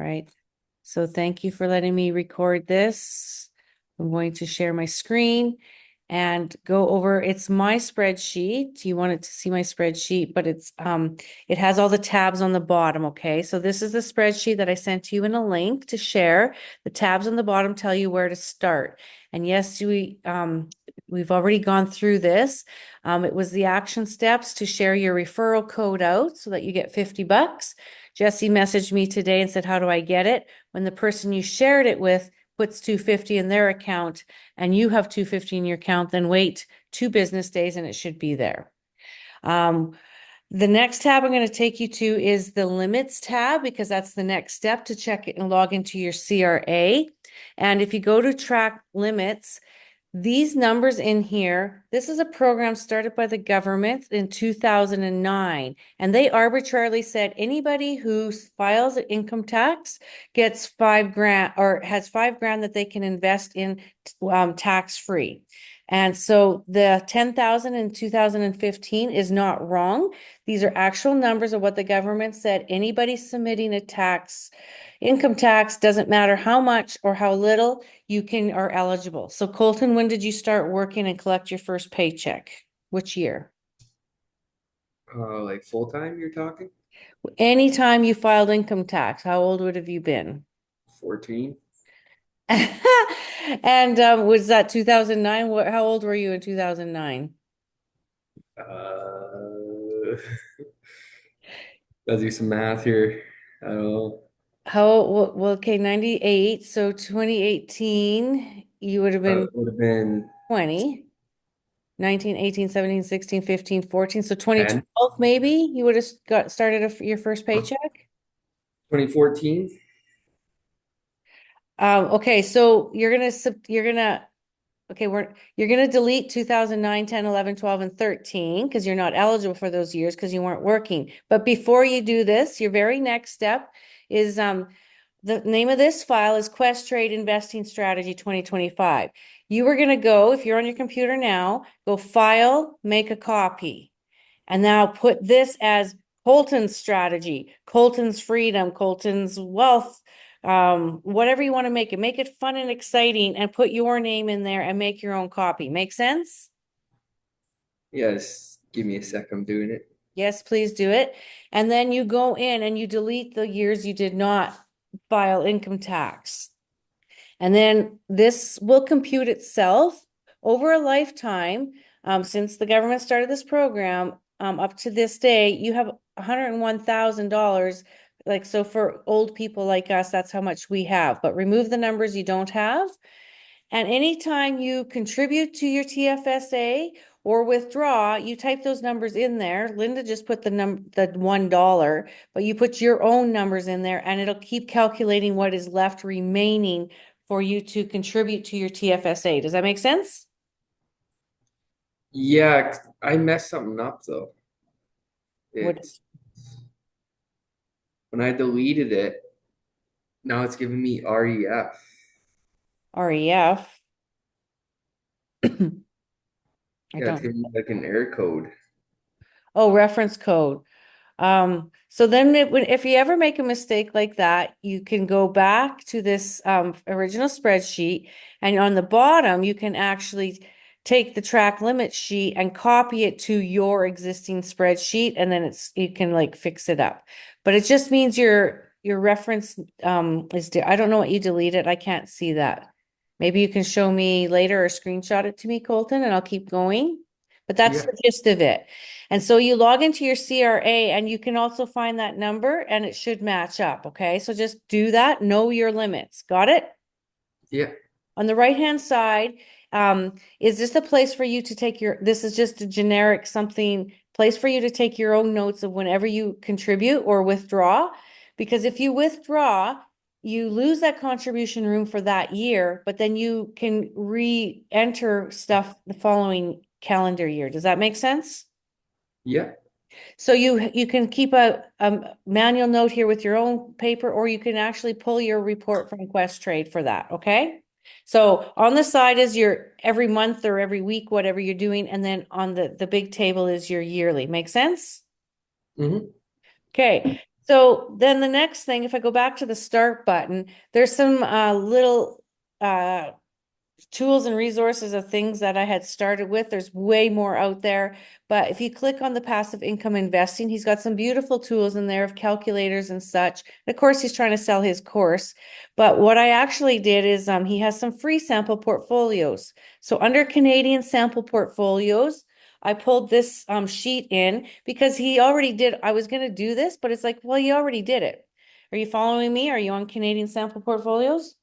right. So thank you for letting me record this. I'm going to share my screen and go over, it's my spreadsheet. You wanted to see my spreadsheet, but it has all the tabs on the bottom, okay? So this is the spreadsheet that I sent you in a link to share. The tabs on the bottom tell you where to start. And yes, we've already gone through this. It was the action steps to share your referral code out so that you get $50. Jesse messaged me today and said, how do I get it? When the person you shared it with puts 250 in their account and you have 250 in your account, then wait 2 business days and it should be there. The next tab I'm going to take you to is the limits tab, because that's the next step to check it and log into your CRA. And if you go to track limits, these numbers in here, this is a program started by the government in 2009, and they arbitrarily said anybody who files an income tax gets $5,000 or has $5,000 that they can invest in tax free. And so the 10,000 in 2015 is not wrong. These are actual numbers of what the government said. Anybody submitting a income tax, doesn't matter how much or how little, you are eligible. So Colton, when did you start working and collect your first paycheck? Which year? Like full time, you're talking? Anytime you filed income tax, how old would have you been? 14. And was that 2009? How old were you in 2009? Uh, let's do some math here. I don't know. Well, okay, 98. So 2018, you would have been Would have been 20, 19, 18, 17, 16, 15, 14. So 10. 2012, maybe you would have got started your first paycheck. 2014. Okay, so okay, you're gonna delete 2009, 10, 11, 12, and 13 because you're not eligible for those years because you weren't working. But before you do this, your very next step is the name of this file is Quest Trade Investing Strategy 2025. You are gonna go, if you're on your computer now, go File, make a copy. And now put this as Colton's strategy, Colton's freedom, Colton's wealth, whatever you want to make it fun and exciting, and put your name in there and make your own copy. Make sense? Yes, give me a sec. I'm doing it. Yes, please do it. And then you go in and you delete the years you did not file income tax. And then this will compute itself over a lifetime. Since the government started this program, up to this day, you have $101,000. Like, so for old people like us, that's how much we have. But remove the numbers you don't have. And anytime you contribute to your TFSA or withdraw, you type those numbers in there. Linda just put the $1, but you put your own numbers in there and it'll keep calculating what is left remaining for you to contribute to your TFSA. Does that make sense? Yeah, I messed something up though. What It's when I deleted it, now it's giving me REF. REF? I Yeah, it's don't. giving me like an error code. Oh, reference code. So then if you ever make a mistake like that, you can go back to this original spreadsheet, and on the bottom, you can actually take the track limit sheet and copy it to your existing spreadsheet, and then you can like fix it up. But it just means your reference I don't know what you deleted. I can't see that. Maybe you can show me later or screenshot it to me, Colton, and I'll keep going. But that's Yeah, the gist of it. And so you log into your CRA and you can also find that number and it should match up. Okay. So just do that. Know your limits. Got it? yeah, On the right-hand side, is this a place for you to take this is just a generic place for you to take your own notes of whenever you contribute or withdraw. Because if you withdraw, you lose that contribution room for that year, but then you can re-enter stuff the following calendar year. Does that make sense? yeah. So you can keep a manual note here with your own paper, or you can actually pull your report from Quest Trade for that. Okay. So on the side is your every month or every week, whatever you're doing, and then on the big table is your yearly. Make sense? Hmm. Okay. So then the next thing, if I go back to the start button, there's some little tools and resources of things that I had started with. There's way more out there. But if you click on the passive income investing, he's got some beautiful tools in there of calculators and such. And of course, he's trying to sell his course. But what I actually did is he has some free sample portfolios. So under Canadian sample portfolios, I pulled this sheet in because he already did. I was going to do this, but it's like, well, you already did it. Are you following me? Are you on Canadian sample portfolios?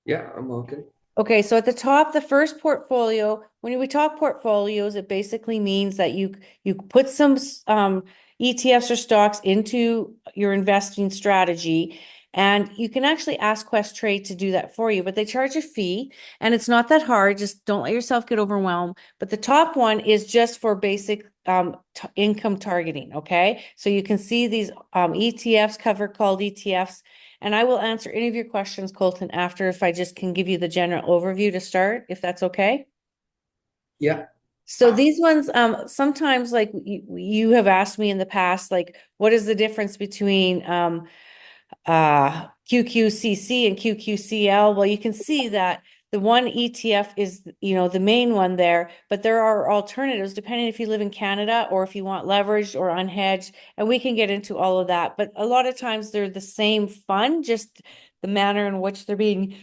Yeah, I'm okay. Okay, so at the top, the first portfolio, when we talk portfolios, it basically means that you put some ETFs or stocks into your investing strategy, and you can actually ask Questrade to do that for you, but they charge a fee, and it's not that hard. Just don't let yourself get overwhelmed. But the top one is just for basic income targeting. Okay, so you can see these ETFs, cover called ETFs. And I will answer any of your questions, Colton, after if I just can give you the general overview to start, if that's okay. Yeah, So these ones, sometimes like you have asked me in the past, like what is the difference between QQCC and QQCL? Well, you can see that the one ETF is, the main one there, but there are alternatives depending if you live in Canada or if you want leveraged or unhedged, and we can get into all of that. But a lot of times they're the same fund, just the manner in which they're being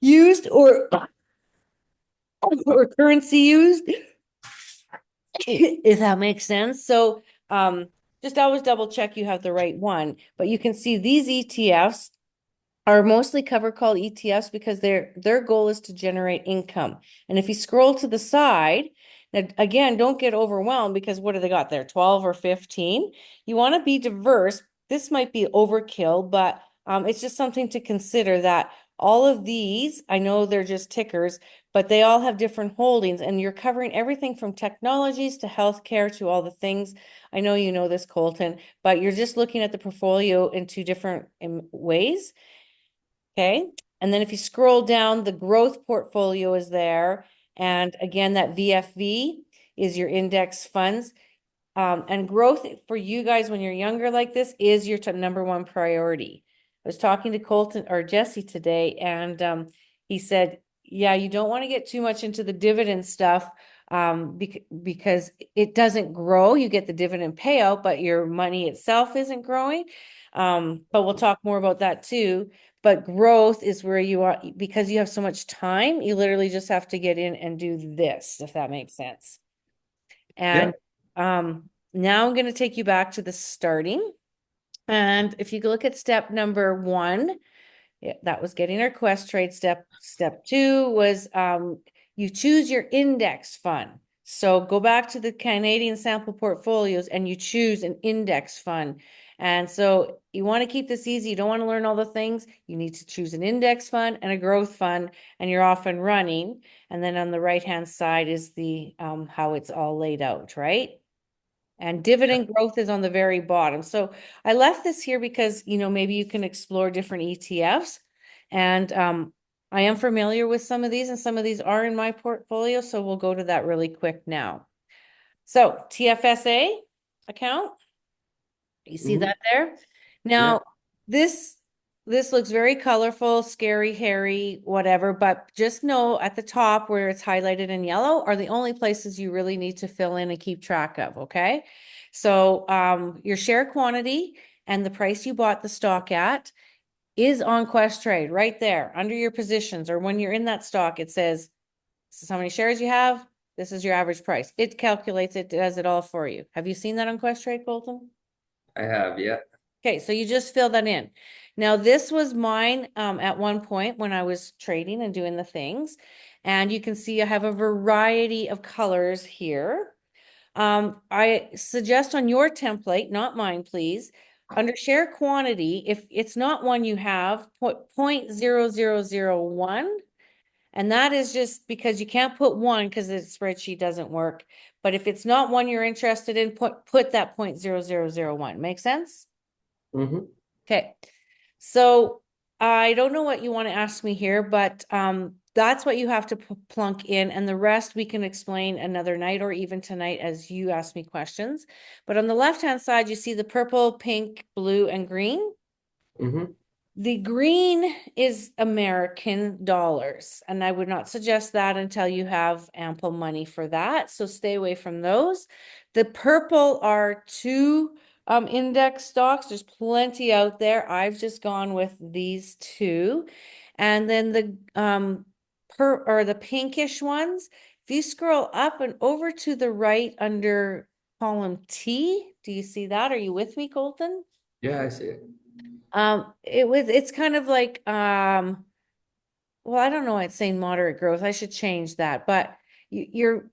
used or currency used, if that makes sense. So just always double check you have the right one. But you can see these ETFs are mostly cover call ETFs because their goal is to generate income. And if you scroll to the side, now again, don't get overwhelmed because what do they got there? 12 or 15? You want to be diverse. This might be overkill, but it's just something to consider that all of these, I know they're just tickers, but they all have different holdings, and you're covering everything from technologies to healthcare to all the things. I know you know this, Colton, but you're just looking at the portfolio in two different ways. Okay. And then if you scroll down, the growth portfolio is there. And again, that VFV is your index funds. And growth for you guys when you're younger like this is your number one priority. I was talking to Colton or Jesse today, and he said, yeah, you don't want to get too much into the dividend stuff because it doesn't grow. You get the dividend payout, but your money itself isn't growing. But we'll talk more about that too. But growth is where you are because you have so much time, you literally just have to get in and do this, if that makes sense. yeah, And now I'm going to take you back to the starting. And if you look at step number one, yeah, that was getting our quest trade step. Step two was you choose your index fund. So go back to the Canadian sample portfolios and you choose an index fund. And so you want to keep this easy. You don't want to learn all the things. You need to choose an index fund and a growth fund, and you're off and running. And then on the right-hand side is the how it's all laid out, right? And dividend growth is on the very bottom. So I left this here because, maybe you can explore different ETFs. And I am familiar with some of these, and some of these are in my portfolio. So we'll go to that really quick now. So TFSA account, you see hmm that there? yeah. Now, this this looks very colorful, scary, hairy, whatever, but just know at the top where it's highlighted in yellow are the only places you really need to fill in and keep track of, okay? So, your share quantity and the price you bought the stock at is on Quest Trade right there under your positions, or when you're in that stock, it says, this is how many shares you have. This is your average price. It calculates it, does it all for you. Have you seen that on Quest Trade, Colton? I have, yeah. Okay, so you just fill that in. Now, this was mine at one point when I was trading and doing the things. And you can see I have a variety of colors here. I suggest on your template, not mine, please, under share quantity, if it's not one you have, put 0.0001. And that is just because you can't put one because the spreadsheet doesn't work. But if it's not one you're interested in, put that 0.0001. Make sense? hmm Okay. So I don't know what you want to ask me here, but that's what you have to plunk in, and the rest we can explain another night or even tonight as you ask me questions. But on the left-hand side, you see the purple, pink, blue, and green. Mm-hmm. The green is American dollars, and I would not suggest that until you have ample money for that. So stay away from those. The purple are two index stocks. There's plenty out there. I've just gone with these two. And then the the pinkish ones, if you scroll up and over to the right under column T, do you see that? Are you with me, Colton? Yeah, I see it. It's kind of like well, I don't know, it's saying moderate growth. I should change that. But your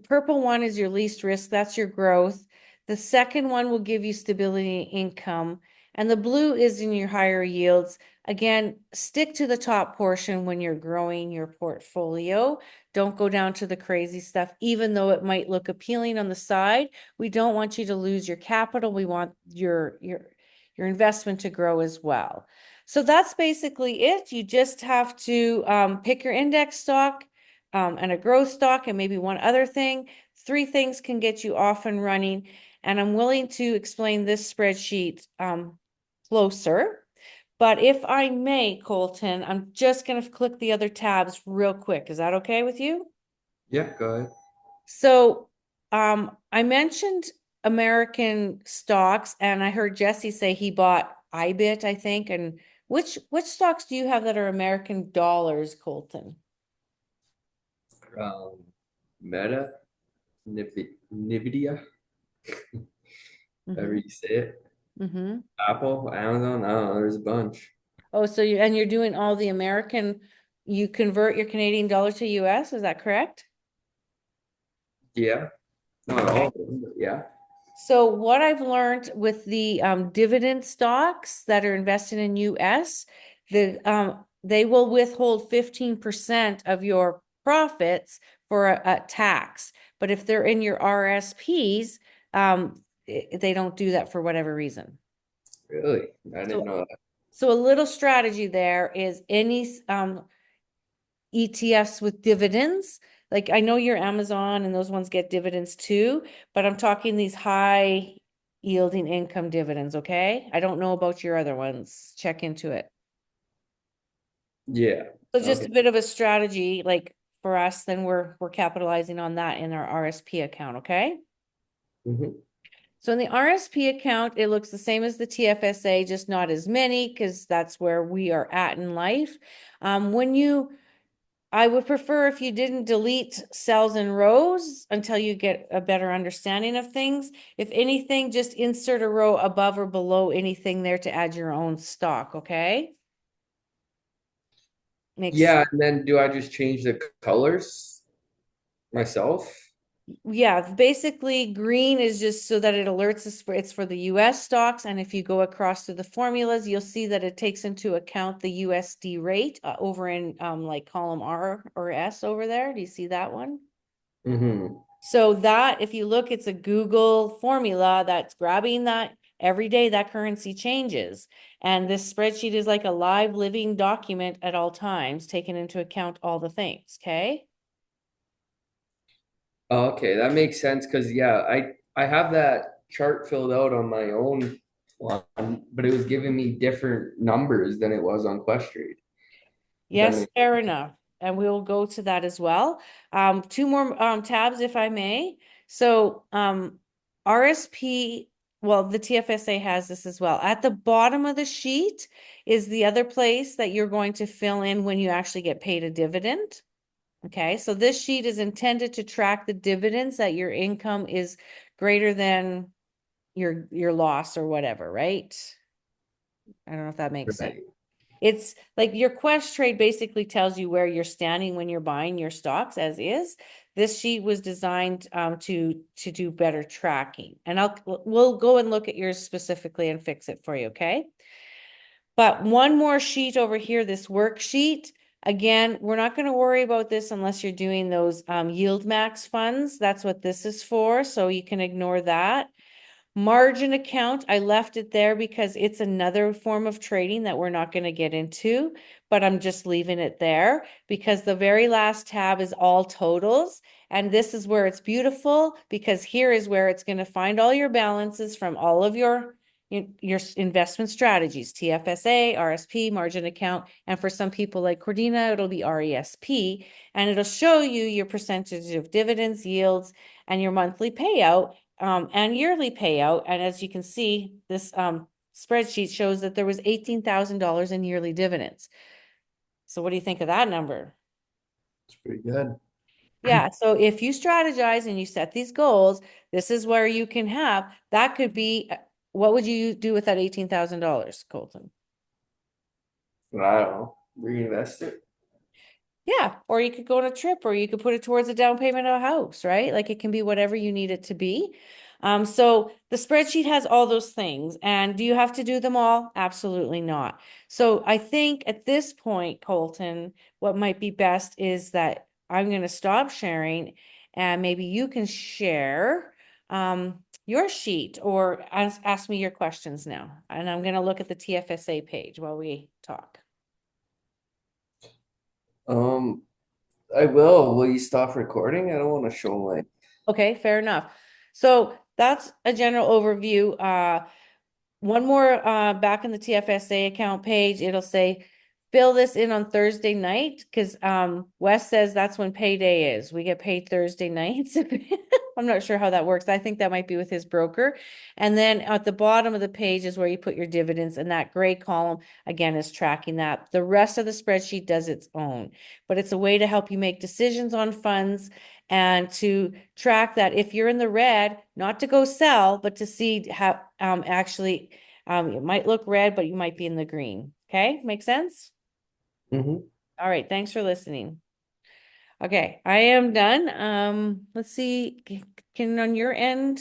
purple one is your least risk. That's your growth. The second one will give you stability income. And the blue is in your higher yields. Again, stick to the top portion when you're growing your portfolio. Don't go down to the crazy stuff, even though it might look appealing on the side. We don't want you to lose your capital. We want your investment to grow as well. So that's basically it. You just have to pick your index stock and a growth stock and maybe one other thing. Three things can get you off and running. And I'm willing to explain this spreadsheet closer. But if I may, Colton, I'm just going to click the other tabs real quick. Is that okay with you? Yeah, go ahead. So I mentioned American stocks, and I heard Jesse say he bought IBIT, I think. And which stocks do you have that are American dollars, Colton? Um, Meta, Nvidia, however Mm-hmm. you say it. Mm-hmm. Apple, Amazon, I don't know, there's a bunch. Oh, so you're doing all the American, you convert your Canadian dollar to US, is that correct? Yeah, not all Okay. of them, but yeah. So what I've learned with the dividend stocks that are invested in US, they will withhold 15% of your profits for a tax. But if they're in your RSPs, they don't do that for whatever reason. Really? I didn't So know that. so a little strategy there is any ETFs with dividends. Like I know your Amazon and those ones get dividends too, but I'm talking these high yielding income dividends, okay? I don't know about your other ones. Check into it. Yeah. So just Okay. a bit of a strategy like for us, then we're capitalizing on that in our RSP account, okay? Hmm. So in the RSP account, it looks the same as the TFSA, just not as many because that's where we are at in life. When you I would prefer if you didn't delete cells and rows until you get a better understanding of things. If anything, just insert a row above or below anything there to add your own stock, okay? Makes, Yeah, and then do I just change the colors myself? yeah, basically green is just so that it alerts us for it's for the US stocks. And if you go across to the formulas, you'll see that it takes into account the USD rate over in like column R or S over there. Do you see that one? Hmm. So that, if you look, it's a Google formula that's grabbing that every day that currency changes. And this spreadsheet is like a live living document at all times, taking into account all the things, okay? Okay, that makes sense because yeah, I have that chart filled out on my own one, but it was giving me different numbers than it was on Questrade. That Yes, makes fair enough. And we'll go to that as well. Two more tabs, if I may. So RSP, well, the TFSA has this as well. At the bottom of the sheet is the other place that you're going to fill in when you actually get paid a dividend. Okay, so this sheet is intended to track the dividends that your income is greater than your loss or whatever, right? I don't know if that makes sense. right. It's like your Quest trade basically tells you where you're standing when you're buying your stocks as is. This sheet was designed to do better tracking. And we'll go and look at yours specifically and fix it for you, okay? But one more sheet over here, this worksheet. Again, we're not going to worry about this unless you're doing those yield max funds. That's what this is for. So you can ignore that. Margin account, I left it there because it's another form of trading that we're not going to get into, but I'm just leaving it there because the very last tab is all totals. And this is where it's beautiful because here is where it's going to find all your balances from all of your investment strategies, TFSA, RSP, margin account, and for some people like Cordina, it'll be RESP, and it'll show you your percentage of dividends, yields, and your monthly payout and yearly payout. And as you can see, this spreadsheet shows that there was $18,000 in yearly dividends. So what do you think of that number? It's pretty good. Yeah, so if you strategize and you set these goals, this is where you can have, that could be, what would you do with that $18,000, Colton? I don't know. Reinvest it. Yeah, or you could go on a trip or you could put it towards a down payment of a house, right? Like it can be whatever you need it to be. So the spreadsheet has all those things. And do you have to do them all? Absolutely not. So I think at this point, Colton, what might be best is that I'm going to stop sharing and maybe you can share your sheet or ask me your questions now. And I'm going to look at the TFSA page while we talk. Um, I will. Will you stop recording? I don't want to show my. Okay, fair enough. So that's a general overview. One more back in the TFSA account page, it'll say fill this in on Thursday night because Wes says that's when payday is. We get paid Thursday nights. I'm not sure how that works. I think that might be with his broker. And then at the bottom of the page is where you put your dividends, and that gray column again is tracking that. The rest of the spreadsheet does its own, but it's a way to help you make decisions on funds and to track that if you're in the red, not to go sell, but to see how actually it might look red, but you might be in the green. Okay, make sense? Mhm. All right, thanks for listening. Okay, I am done. Let's see, can on your end,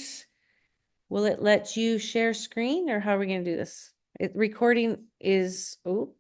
will it let you share screen or how are we gonna do this? Recording is, oh,